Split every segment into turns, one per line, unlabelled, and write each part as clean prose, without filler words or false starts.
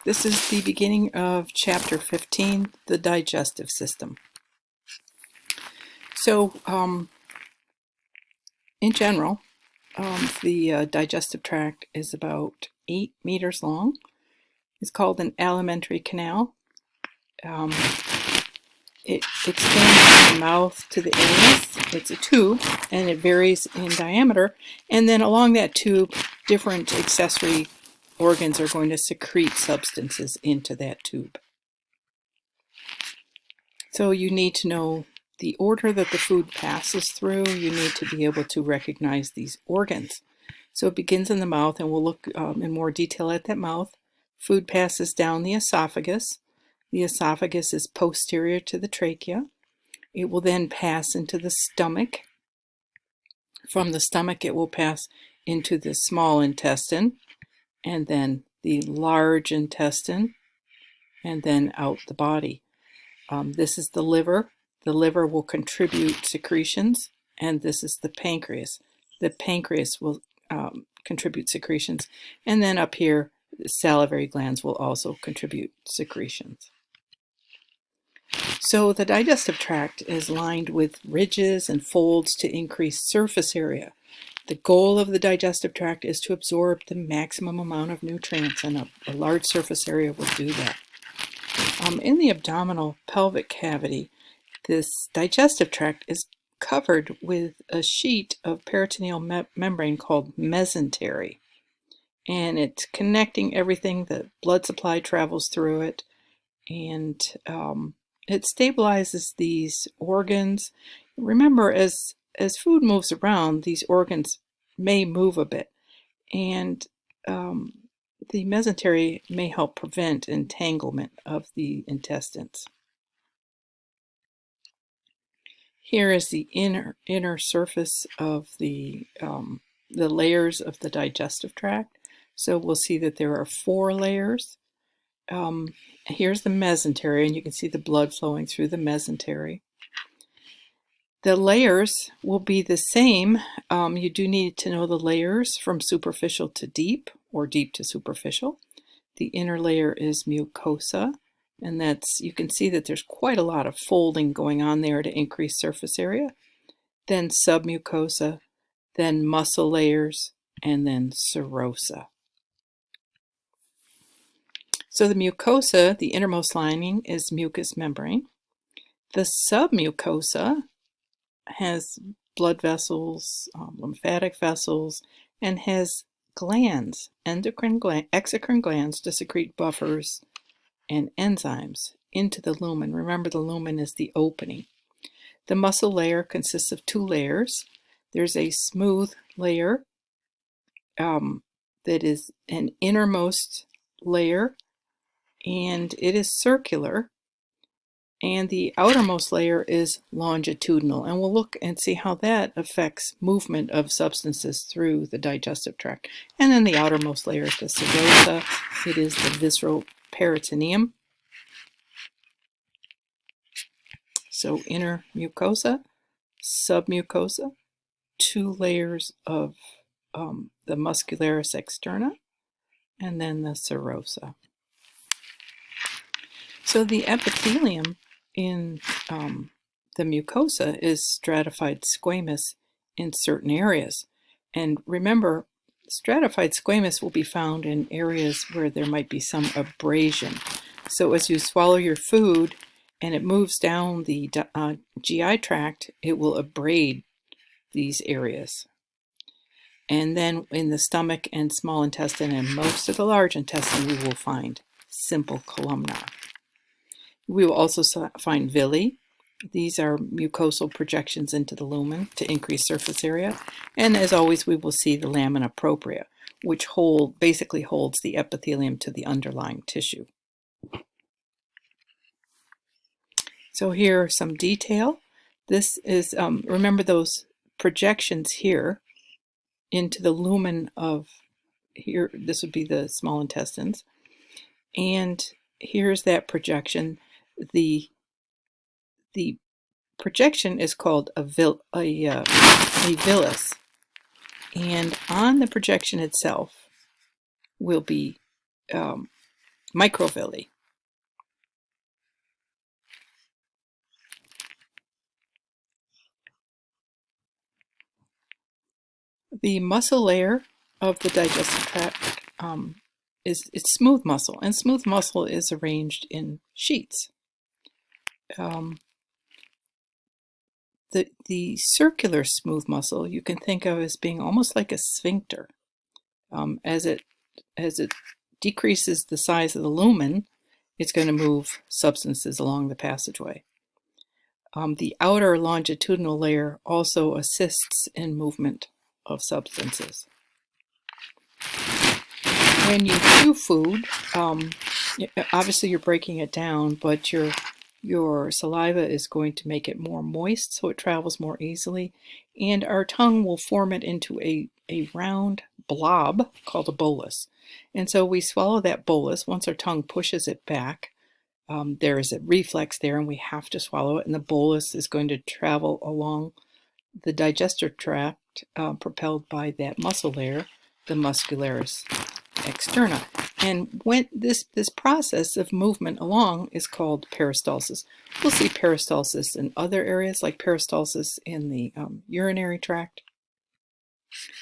This is the beginning of Chapter 15, the digestive system. So, in general, the digestive tract is about 8 meters long. It's called an alimentary canal. It extends from the mouth to the anus. It's a tube, and it varies in diameter. And then along that tube, different accessory organs are going to secrete substances into that tube. So you need to know the order that the food passes through. You need to be able to recognize these organs. So it begins in the mouth, and we'll look in more detail at that mouth. Food passes down the esophagus. The esophagus is posterior to the trachea. It will then pass into the stomach. From the stomach, it will pass into the small intestine, and then the large intestine, and then out the body. This is the liver. The liver will contribute secretions, and this is the pancreas. The pancreas will contribute secretions, and then up here, the salivary glands will also contribute secretions. So the digestive tract is lined with ridges and folds to increase surface area. The goal of the digestive tract is to absorb the maximum amount of nutrients, and a large surface area will do that. In the abdominal pelvic cavity, this digestive tract is covered with a sheet of peritoneal membrane called mesentery. And it's connecting everything. The blood supply travels through it, and it stabilizes these organs. Remember, as food moves around, these organs may move a bit, and the mesentery may help prevent entanglement of the intestines. Here is the inner surface of the layers of the digestive tract. So we'll see that there are 4 layers. Here's the mesentery, and you can see the blood flowing through the mesentery. The layers will be the same. You do need to know the layers from superficial to deep, or deep to superficial. The inner layer is mucosa, and you can see that there's quite a lot of folding going on there to increase surface area. Then submucosa, then muscle layers, and then serosa. So the mucosa, the innermost lining, is mucous membrane. The submucosa has blood vessels, lymphatic vessels, and has glands, exocrine glands, to secrete buffers and enzymes into the lumen. Remember, the lumen is the opening. The muscle layer consists of 2 layers. There's a smooth layer that is an innermost layer, and it is circular, and the outermost layer is longitudinal, and we'll look and see how that affects movement of substances through the digestive tract. And then the outermost layer is the serosa. It is the visceral peritoneum. So inner mucosa, submucosa, 2 layers of the muscularis externa, and then the serosa. So the epithelium in the mucosa is stratified squamous in certain areas. And remember, stratified squamous will be found in areas where there might be some abrasion. So as you swallow your food and it moves down the GI tract, it will abrade these areas. And then in the stomach and small intestine and most of the large intestine, we will find simple columnar. We will also find villi. These are mucosal projections into the lumen to increase surface area. And as always, we will see the lamina propria, which basically holds the epithelium to the underlying tissue. So here are some detail. This is, remember those projections here into the lumen of, here, this would be the small intestines. And here's that projection. The projection is called a villus, and on the projection itself will be microvilli. The muscle layer of the digestive tract it's smooth muscle, and smooth muscle is arranged in sheets. The circular smooth muscle you can think of as being almost like a sphincter. As it decreases the size of the lumen, it's going to move substances along the passageway. The outer longitudinal layer also assists in movement of substances. When you chew food, obviously you're breaking it down, but your saliva is going to make it more moist so it travels more easily, and our tongue will form it into a round blob called a bolus. And so we swallow that bolus. Once our tongue pushes it back, there is a reflex there and we have to swallow it, and the bolus is going to travel along the digestive tract propelled by that muscle layer, the muscularis externa. And when this process of movement along is called peristalsis. We'll see peristalsis in other areas, like peristalsis in the urinary tract.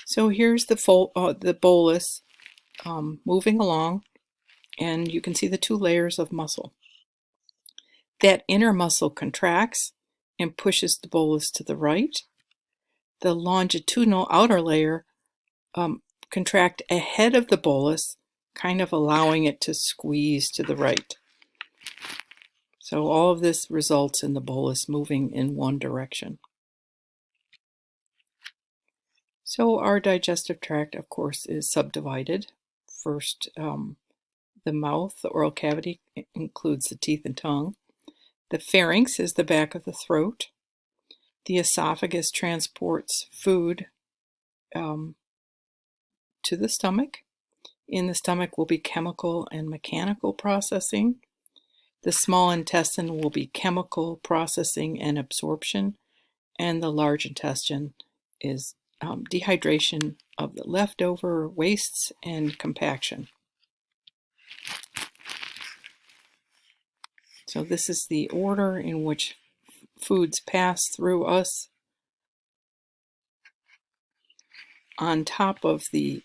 So here's the bolus moving along, and you can see the two layers of muscle. That inner muscle contracts and pushes the bolus to the right. The longitudinal outer layer contract ahead of the bolus, kind of allowing it to squeeze to the right. So all of this results in the bolus moving in one direction. So our digestive tract, of course, is subdivided. First, the mouth, the oral cavity, includes the teeth and tongue. The pharynx is the back of the throat. The esophagus transports food to the stomach. In the stomach will be chemical and mechanical processing. The small intestine will be chemical processing and absorption. And the large intestine is dehydration of the leftover wastes and compaction. So this is the order in which foods pass through us. On top of the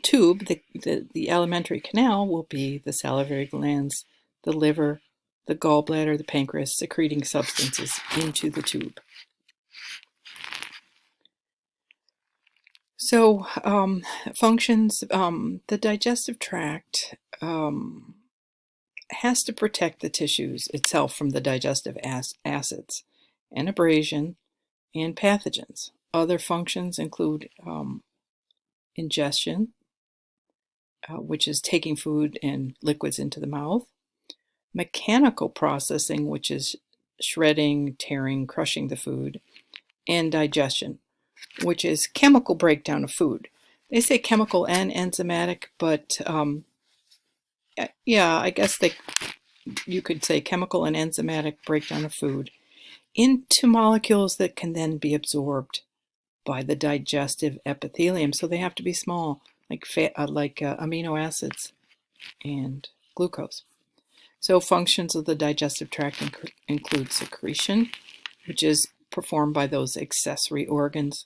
tube, the alimentary canal will be the salivary glands, the liver, the gallbladder, the pancreas, secreting substances into the tube. So functions, the digestive tract has to protect the tissues itself from the digestive acids and abrasion and pathogens. Other functions include ingestion, which is taking food and liquids into the mouth, mechanical processing, which is shredding, tearing, crushing the food, and digestion, which is chemical breakdown of food. They say chemical and enzymatic, but yeah, I guess you could say chemical and enzymatic breakdown of food into molecules that can then be absorbed by the digestive epithelium. So they have to be small, like amino acids and glucose. So functions of the digestive tract include secretion, which is performed by those accessory organs.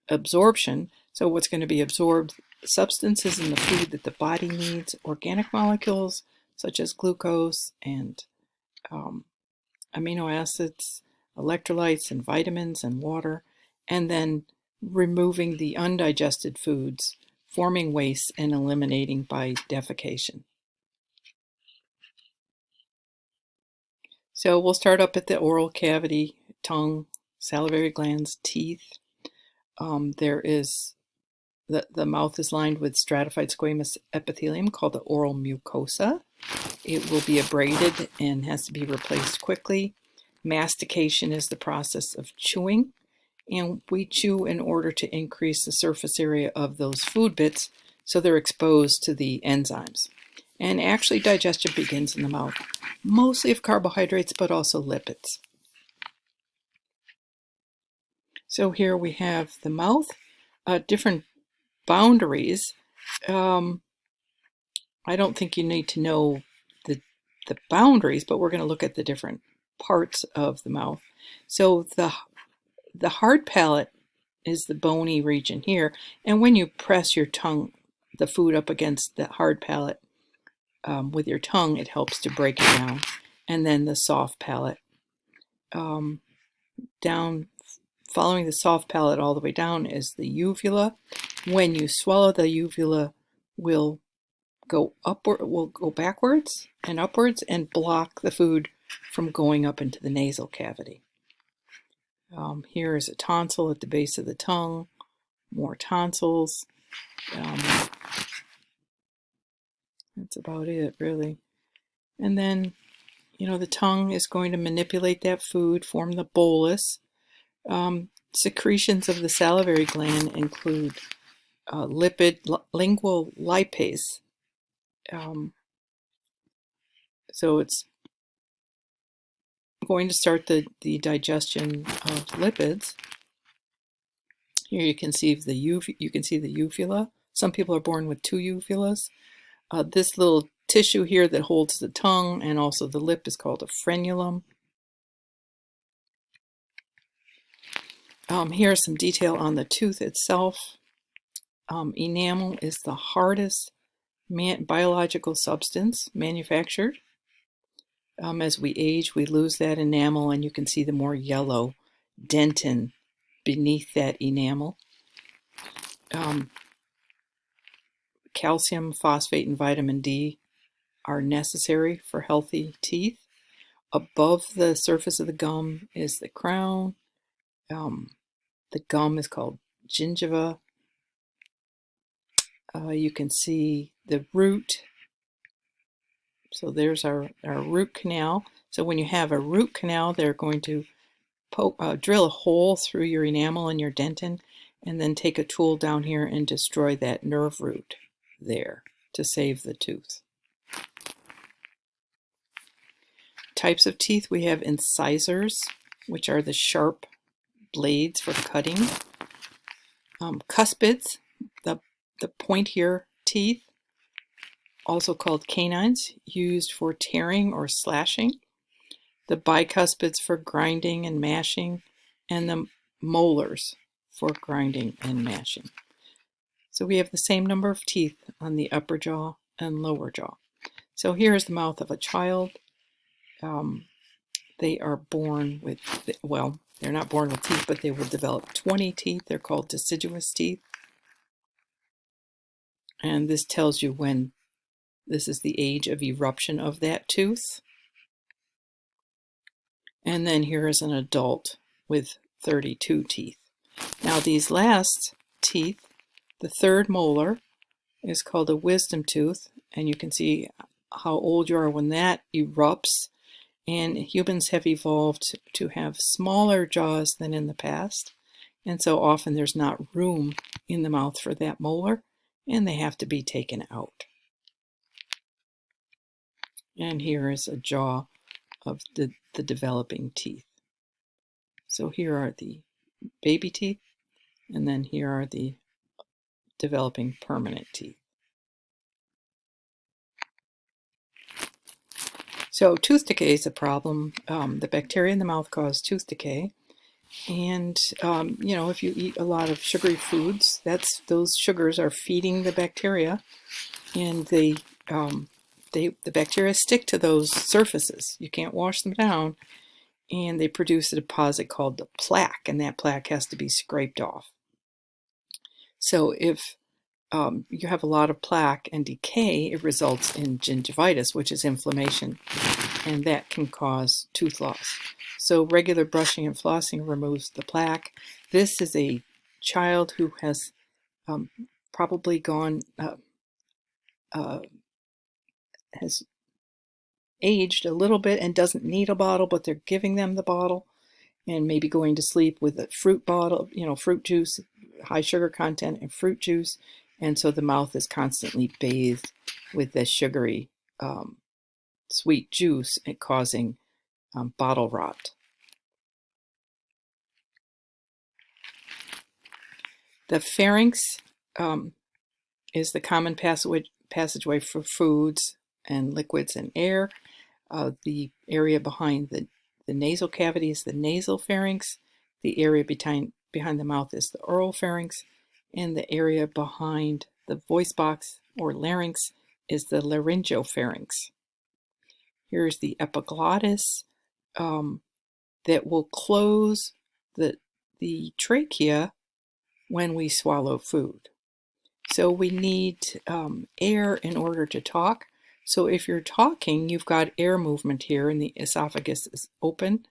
Absorption, so what's going to be absorbed, substances in the food that the body needs, organic molecules such as glucose and amino acids, electrolytes and vitamins and water, and then removing the undigested foods, forming waste and eliminating by defecation. So we'll start up at the oral cavity, tongue, salivary glands, teeth. There is the mouth is lined with stratified squamous epithelium called the oral mucosa. It will be abraded and has to be replaced quickly. Mastication is the process of chewing, and we chew in order to increase the surface area of those food bits so they're exposed to the enzymes. And actually digestion begins in the mouth, mostly of carbohydrates, but also lipids. So here we have the mouth, different boundaries. I don't think you need to know the boundaries, but we're going to look at the different parts of the mouth. So the hard palate is the bony region here, and when you press your tongue, the food up against the hard palate with your tongue, it helps to break it down. And then the soft palate, down, following the soft palate all the way down is the uvula. When you swallow, the uvula will go upward, will go backwards and upwards and block the food from going up into the nasal cavity. Here is a tonsil at the base of the tongue, more tonsils. That's about it, really. And then, the tongue is going to manipulate that food, form the bolus. Secretions of the salivary gland include lingual lipase. So it's going to start the digestion of lipids. Here you can see the uvula. Some people are born with two uvulas. This little tissue here that holds the tongue and also the lip is called a frenulum. Here's some detail on the tooth itself. Enamel is the hardest biological substance manufactured. As we age, we lose that enamel, and you can see the more yellow dentin beneath that enamel. Calcium, phosphate, and vitamin D are necessary for healthy teeth. Above the surface of the gum is the crown. The gum is called gingiva. You can see the root. So there's our root canal. So when you have a root canal, they're going to drill a hole through your enamel and your dentin, and then take a tool down here and destroy that nerve root there to save the tooth. Types of teeth, we have incisors, which are the sharp blades for cutting. Cuspids, the pointier teeth, also called canines, used for tearing or slashing. The bicuspids for grinding and mashing, and the molars for grinding and mashing. So we have the same number of teeth on the upper jaw and lower jaw. So here's the mouth of a child. They are born with, well, they're not born with teeth, but they will develop 20 teeth. They're called deciduous teeth. And this tells you when this is the age of eruption of that tooth. And then here is an adult with 32 teeth. Now these last teeth, the third molar, is called a wisdom tooth, and you can see how old you are when that erupts. And humans have evolved to have smaller jaws than in the past, and so often there's not room in the mouth for that molar, and they have to be taken out. And here is a jaw of the developing teeth. So here are the baby teeth, and then here are the developing permanent teeth. So tooth decay is a problem. The bacteria in the mouth cause tooth decay. And, if you eat a lot of sugary foods, those sugars are feeding the bacteria, and the bacteria stick to those surfaces. You can't wash them down, and they produce a deposit called the plaque, and that plaque has to be scraped off. So if you have a lot of plaque and decay, it results in gingivitis, which is inflammation, and that can cause tooth loss. So regular brushing and flossing removes the plaque. This is a child who has probably gone, has aged a little bit and doesn't need a bottle, but they're giving them the bottle, and maybe going to sleep with a fruit bottle, fruit juice, high sugar content and fruit juice. And so the mouth is constantly bathed with this sugary, sweet juice, and causing bottle rot. The pharynx is the common passageway for foods and liquids and air. The area behind the nasal cavity is the nasal pharynx. The area behind the mouth is the oral pharynx. And the area behind the voice box or larynx is the laryngopharynx. Here's the epiglottis that will close the trachea when we swallow food. So we need air in order to talk. So if you're talking, you've got air movement here and the esophagus is open.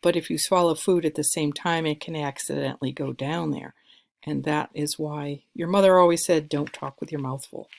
But if you swallow food at the same time, it can accidentally go down there. And that is why your mother always said, don't talk with your mouth full.